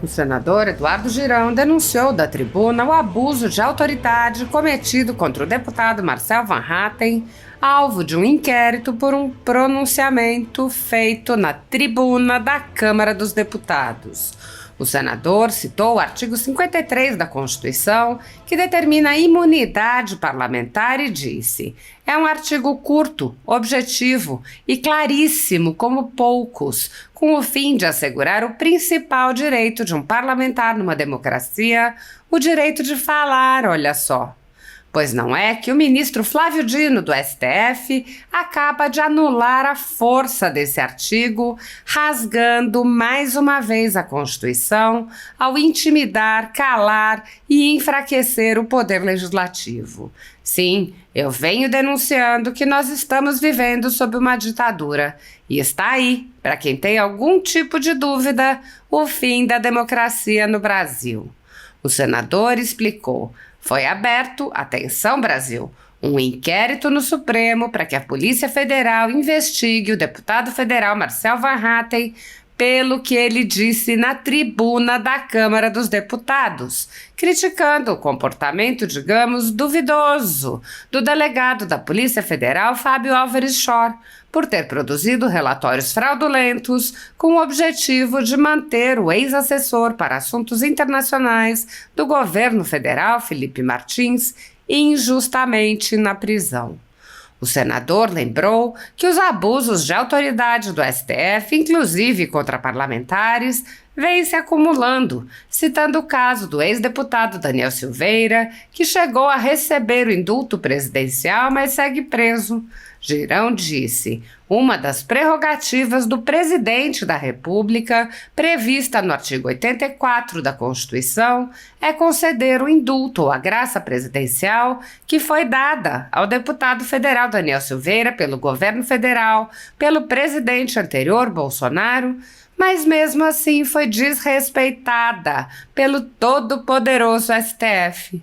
O senador Eduardo Girão denunciou da tribuna o abuso de autoridade cometido contra o deputado Marcel Van Hatten, alvo de um inquérito por um pronunciamento feito na tribuna da Câmara dos Deputados. O senador citou o artigo 53 da Constituição, que determina a imunidade parlamentar e disse: é um artigo curto, objetivo e claríssimo como poucos, com o fim de assegurar o principal direito de um parlamentar numa democracia, o direito de falar, olha só. Pois não é que o ministro Flávio Dino, do STF, acaba de anular a força desse artigo, rasgando mais uma vez a Constituição ao intimidar, calar e enfraquecer o poder legislativo. Sim, eu venho denunciando que nós estamos vivendo sob uma ditadura e está aí, para quem tem algum tipo de dúvida, o fim da democracia no Brasil. O senador explicou: foi aberto, atenção Brasil, um inquérito no Supremo para que a Polícia Federal investigue o deputado federal Marcel Van Hatten pelo que ele disse na tribuna da Câmara dos Deputados, criticando o comportamento, digamos, duvidoso do delegado da Polícia Federal, Fábio Álvares Shor, por ter produzido relatórios fraudulentos com o objetivo de manter o ex-assessor para assuntos internacionais do governo federal, Felipe Martins, injustamente na prisão. O senador lembrou que os abusos de autoridade do STF, inclusive contra parlamentares, vêm se acumulando, citando o caso do ex-deputado Daniel Silveira, que chegou a receber o indulto presidencial, mas segue preso. Girão disse: uma das prerrogativas do presidente da República, prevista no artigo 84 da Constituição, é conceder o indulto ou a graça presidencial que foi dada ao deputado federal Daniel Silveira pelo governo federal, pelo presidente anterior, Bolsonaro, mas mesmo assim foi desrespeitada pelo todo-poderoso STF.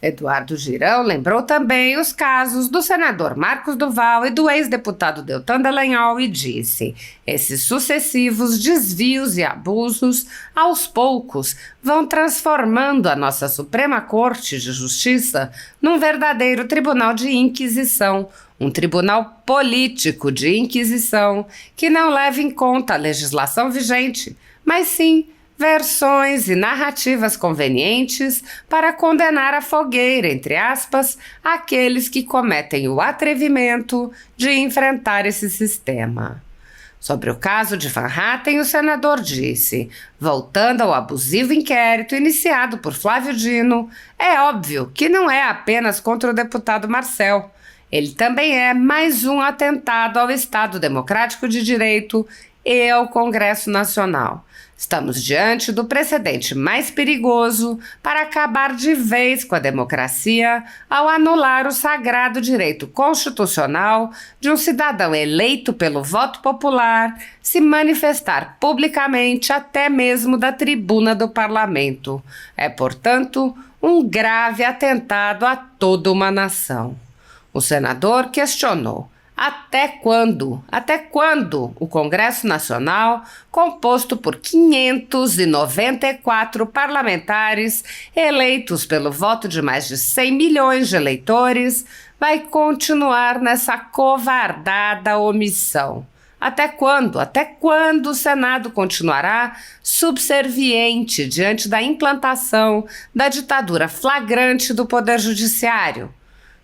Eduardo Girão lembrou também os casos do senador Marcos Duval e do ex-deputado Deltan Dallagnol e disse: esses sucessivos desvios e abusos, aos poucos, vão transformando a nossa Suprema Corte de Justiça num verdadeiro tribunal de inquisição, um tribunal político de inquisição que não leva em conta a legislação vigente, mas sim versões e narrativas convenientes para condenar à fogueira, entre aspas, aqueles que cometem o atrevimento de enfrentar esse sistema. Sobre o caso de Van Hatten, o senador disse: voltando ao abusivo inquérito iniciado por Flávio Dino, é óbvio que não é apenas contra o deputado Marcel. Ele também é mais um atentado ao Estado Democrático de Direito e ao Congresso Nacional. Estamos diante do precedente mais perigoso para acabar de vez com a democracia ao anular o sagrado direito constitucional de um cidadão eleito pelo voto popular se manifestar publicamente até mesmo da tribuna do parlamento. É, portanto, um grave atentado a toda uma nação. O senador questionou: até quando? Até quando o Congresso Nacional, composto por 594 parlamentares eleitos pelo voto de mais de 100 milhões de eleitores, vai continuar nessa covardada omissão? Até quando? Até quando o Senado continuará subserviente diante da implantação da ditadura flagrante do Poder Judiciário?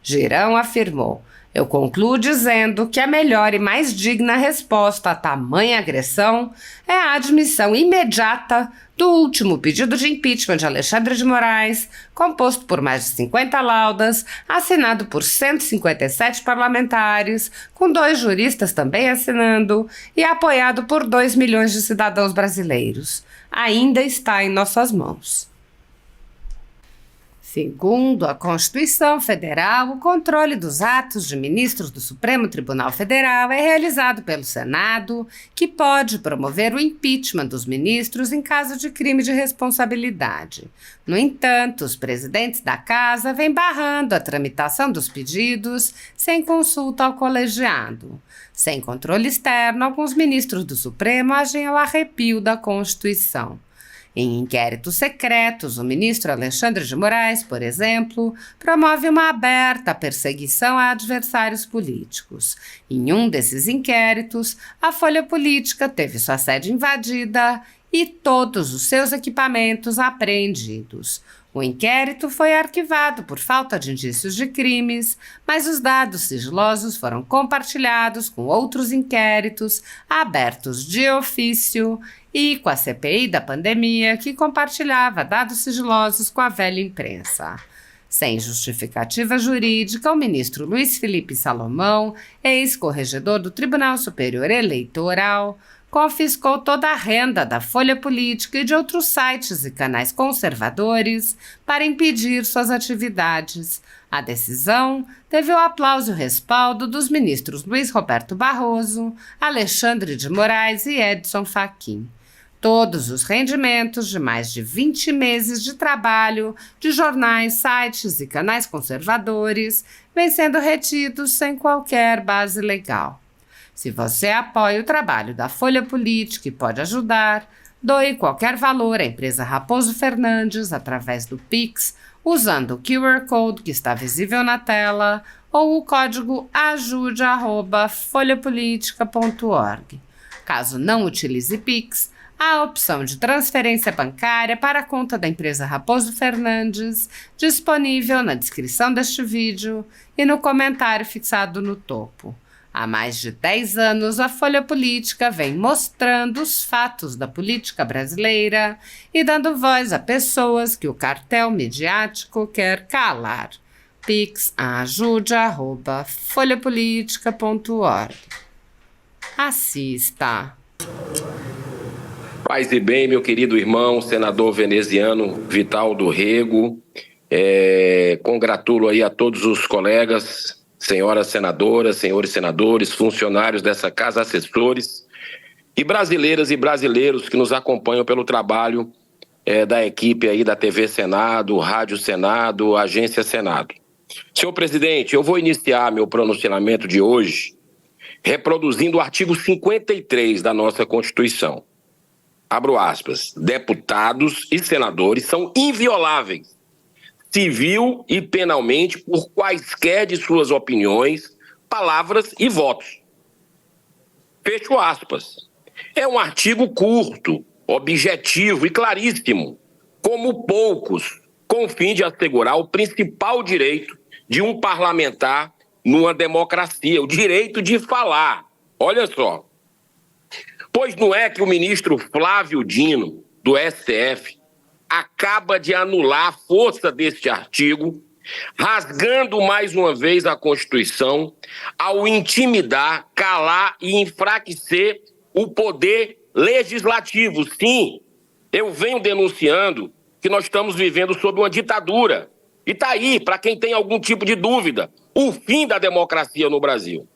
Girão afirmou: eu concluo dizendo que a melhor e mais digna resposta a tamanha agressão é a admissão imediata do último pedido de impeachment de Alexandre de Moraes, composto por mais de 50 laudas, assinado por 157 parlamentares, com 2 juristas também assinando e apoiado por 2 milhões de cidadãos brasileiros. Ainda está em nossas mãos. Segundo a Constituição Federal, o controle dos atos de ministros do Supremo Tribunal Federal é realizado pelo Senado, que pode promover o impeachment dos ministros em caso de crime de responsabilidade. No entanto, os presidentes da Casa vêm barrando a tramitação dos pedidos sem consulta ao colegiado. Sem controle externo, alguns ministros do Supremo agem ao arrepio da Constituição. Em inquéritos secretos, o ministro Alexandre de Moraes, por exemplo, promove uma aberta perseguição a adversários políticos. Em um desses inquéritos, a Folha Política teve sua sede invadida e todos os seus equipamentos apreendidos. O inquérito foi arquivado por falta de indícios de crimes, mas os dados sigilosos foram compartilhados com outros inquéritos abertos de ofício e com a CPI da pandemia, que compartilhava dados sigilosos com a velha imprensa. Sem justificativa jurídica, o ministro Luiz Felipe Salomão, ex-corregedor do Tribunal Superior Eleitoral, confiscou toda a renda da Folha Política e de outros sites e canais conservadores para impedir suas atividades. A decisão teve o aplauso e o respaldo dos ministros Luiz Roberto Barroso, Alexandre de Moraes e Edson Fachin. Todos os rendimentos de mais de 20 meses de trabalho de jornais, sites e canais conservadores vêm sendo retidos sem qualquer base legal. Se você apoia o trabalho da Folha Política e pode ajudar, doe qualquer valor à empresa Raposo Fernandes através do Pix, usando o QR Code que está visível na tela ou o código ajude@folhapolitica.org. Caso não utilize Pix, há a opção de transferência bancária para a conta da empresa Raposo Fernandes, disponível na descrição deste vídeo e no comentário fixado no topo. Há mais de 10 anos, a Folha Política vem mostrando os fatos da política brasileira e dando voz a pessoas que o cartel midiático quer calar. Pix ajude@folhapolitica.org. Assista. Paz e bem, meu querido irmão, senador veneziano Vital do Rego. Congratulo aí a todos os colegas, senhoras senadoras, senhores senadores, funcionários dessa casa, assessores e brasileiras e brasileiros que nos acompanham pelo trabalho da equipe aí da TV Senado, Rádio Senado, Agência Senado. Senhor presidente, eu vou iniciar meu pronunciamento de hoje reproduzindo o artigo 53 da nossa Constituição. Abro aspas, deputados e senadores são invioláveis, civil e penalmente, por quaisquer de suas opiniões, palavras e votos. Fecho aspas. É um artigo curto, objetivo e claríssimo, como poucos, com o fim de assegurar o principal direito de um parlamentar numa democracia, o direito de falar. Olha só. Pois não é que o ministro Flávio Dino, do STF, acaba de anular a força deste artigo, rasgando mais uma vez a Constituição, ao intimidar, calar e enfraquecer o poder legislativo. Sim, eu venho denunciando que nós estamos vivendo sob uma ditadura. E está aí, para quem tem algum tipo de dúvida, o fim da democracia no Brasil.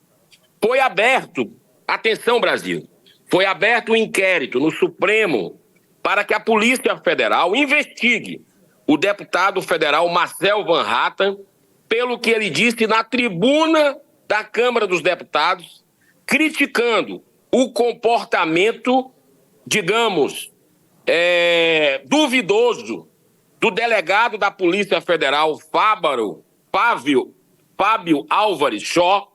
Foi aberto, atenção Brasil, foi aberto um inquérito no Supremo para que a Polícia Federal investigue o deputado federal Marcel Van Hatten pelo que ele disse na tribuna da Câmara dos Deputados, criticando o comportamento, digamos, duvidoso do delegado da Polícia Federal, Fábio Álvares Shaw,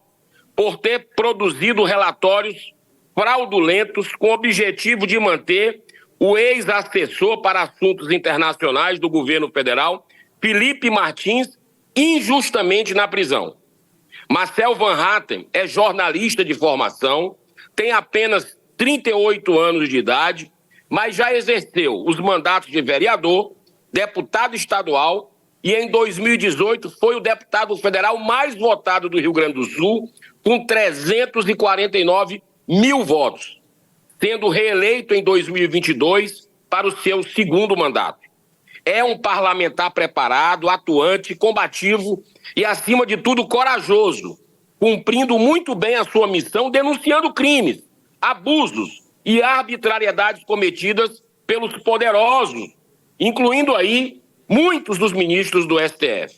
por ter produzido relatórios fraudulentos com o objetivo de manter o ex-assessor para assuntos internacionais do governo federal, Felipe Martins, injustamente na prisão. Marcel Van Hatten é jornalista de formação, tem apenas 38 anos de idade, mas já exerceu os mandatos de vereador, deputado estadual e em 2018 foi o deputado federal mais votado do Rio Grande do Sul, com 349 mil votos, sendo reeleito em 2022 para o seu segundo mandato. É um parlamentar preparado, atuante, combativo e, acima de tudo, corajoso, cumprindo muito bem a sua missão, denunciando crimes, abusos e arbitrariedades cometidas pelos poderosos, incluindo aí muitos dos ministros do STF.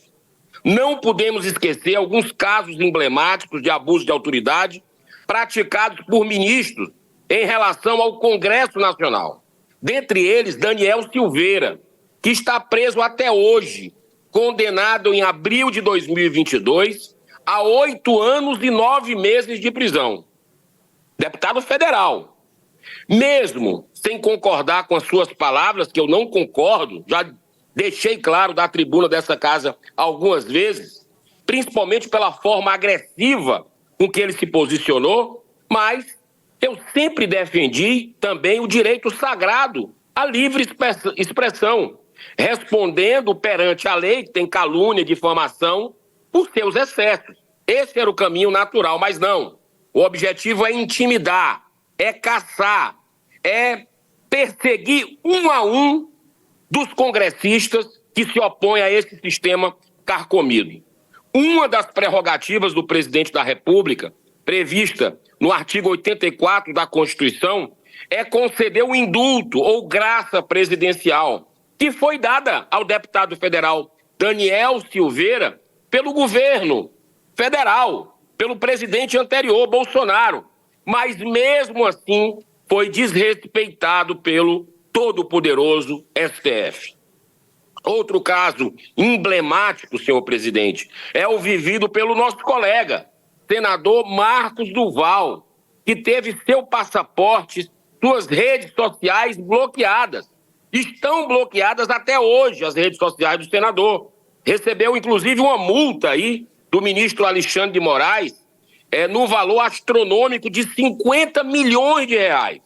Não podemos esquecer alguns casos emblemáticos de abuso de autoridade praticados por ministros em relação ao Congresso Nacional. dentre eles Daniel Silveira, que está preso até hoje, condenado em abril de 2022 a 8 anos e 9 meses de prisão. Deputado federal. Mesmo sem concordar com as suas palavras, que eu não concordo, já deixei claro da tribuna dessa casa algumas vezes, principalmente pela forma agressiva com que ele se posicionou, mas eu sempre defendi também o direito sagrado à livre expressão, respondendo perante a lei, que tem calúnia e difamação, por seus excessos. Esse era o caminho natural, mas não. O objetivo é intimidar, é caçar, é perseguir um a um dos congressistas que se opõem a esse sistema carcomido. Uma das prerrogativas do presidente da República, prevista no artigo 84 da Constituição, é conceder o indulto ou graça presidencial, que foi dada ao deputado federal Daniel Silveira pelo governo federal, pelo presidente anterior, Bolsonaro. Mas mesmo assim foi desrespeitado pelo todo-poderoso STF. Outro caso emblemático, senhor presidente, é o vivido pelo nosso colega, senador Marcos Duval, que teve seu passaporte, suas redes sociais bloqueadas. Estão bloqueadas até hoje as redes sociais do senador. Recebeu, inclusive, uma multa aí do ministro Alexandre de Moraes, no valor astronômico de 50 milhões de reais.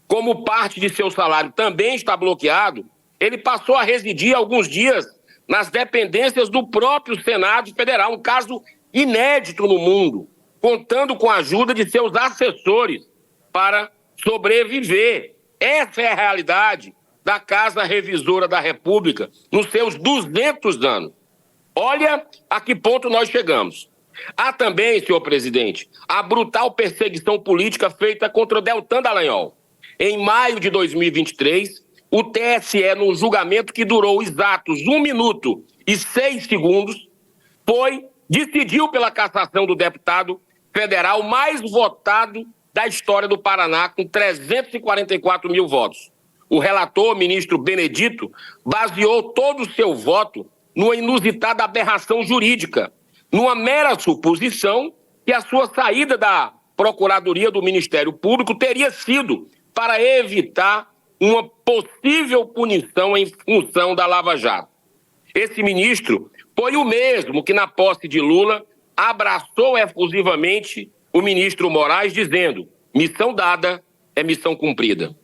Como parte de seu salário também está bloqueado, ele passou a residir alguns dias nas dependências do próprio Senado Federal, um caso inédito no mundo, contando com a ajuda de seus assessores para sobreviver. Essa é a realidade da Casa Revisora da República nos seus 200 anos. Olha a que ponto nós chegamos. Há também, senhor presidente, a brutal perseguição política feita contra Deltan Dallagnol. Em maio de 2023, o TSE, num julgamento que durou exatos 1 minuto e 6 segundos, decidiu pela cassação do deputado federal mais votado da história do Paraná, com 344 mil votos. O relator, o ministro Benedito, baseou todo o seu voto numa inusitada aberração jurídica, numa mera suposição que a sua saída da Procuradoria do Ministério Público teria sido para evitar uma possível punição em função da Lava Jato. Esse ministro foi o mesmo que, na posse de Lula, abraçou efusivamente o ministro Moraes, dizendo: missão dada é missão cumprida.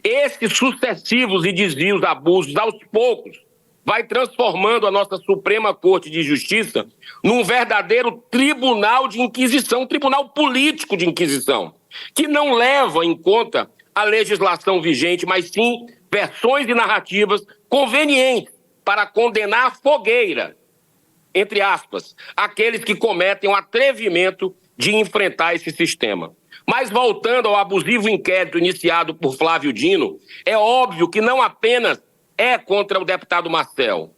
Esses sucessivos e desvios, abusos, aos poucos, vai transformando a nossa Suprema Corte de Justiça num verdadeiro tribunal de inquisição, um tribunal político de inquisição, que não leva em conta a legislação vigente, mas sim versões e narrativas convenientes para condenar a fogueira, entre aspas, aqueles que cometem o atrevimento de enfrentar esse sistema. Mas voltando ao abusivo inquérito iniciado por Flávio Dino, é óbvio que não apenas é contra o deputado Marcel.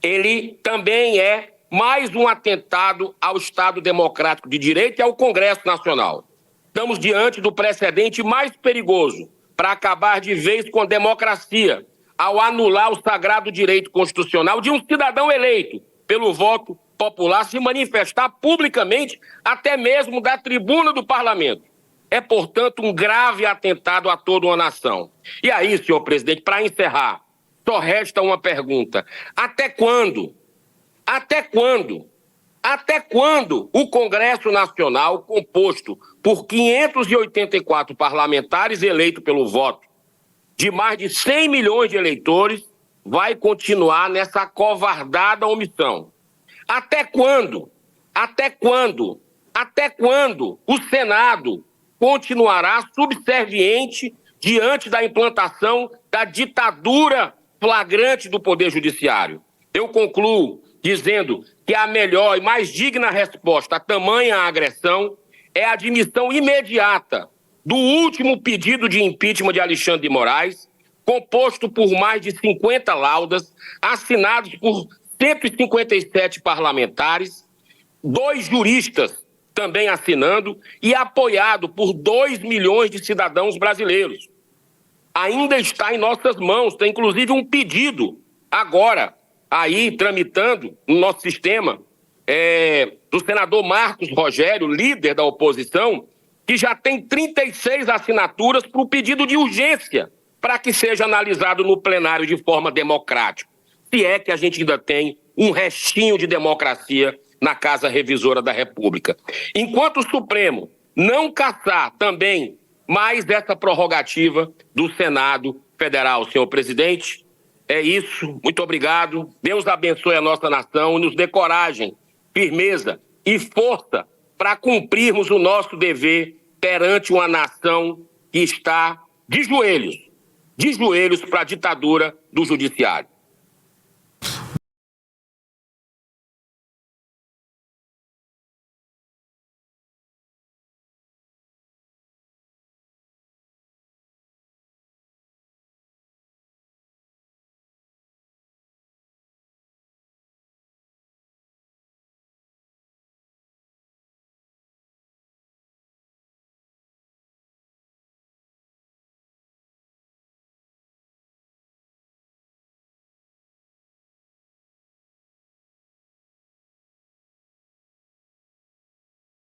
Ele também é mais um atentado ao Estado Democrático de Direito e ao Congresso Nacional. Estamos diante do precedente mais perigoso para acabar de vez com a democracia, ao anular o sagrado direito constitucional de um cidadão eleito pelo voto popular se manifestar publicamente, até mesmo da tribuna do parlamento. É, portanto, um grave atentado a toda uma nação. E aí, senhor presidente, para encerrar, só resta uma pergunta. Até quando? Até quando? Até quando o Congresso Nacional, composto por 584 parlamentares eleitos pelo voto de mais de 100 milhões de eleitores, vai continuar nessa acovardada omissão? Até quando? Até quando? Até quando o Senado continuará subserviente diante da implantação da ditadura flagrante do Poder Judiciário? Eu concluo dizendo que a melhor e mais digna resposta a tamanha agressão é a admissão imediata do último pedido de impeachment de Alexandre de Moraes, composto por mais de 50 laudas, assinados por 157 parlamentares, 2 juristas também assinando e apoiado por 2 milhões de cidadãos brasileiros. ainda está em nossas mãos. Tem inclusive um pedido agora aí tramitando no nosso sistema do senador Marcos Rogério, líder da oposição, que já tem 36 assinaturas para o pedido de urgência para que seja analisado no plenário de forma democrática. Se é que a gente ainda tem um restinho de democracia na Casa Revisora da República. Enquanto o Supremo não cassar também mais essa prerrogativa do Senado Federal, senhor presidente, é isso. Muito obrigado. Deus abençoe a nossa nação e nos dê coragem, firmeza e força para cumprirmos o nosso dever perante uma nação que está de joelhos para a ditadura do judiciário.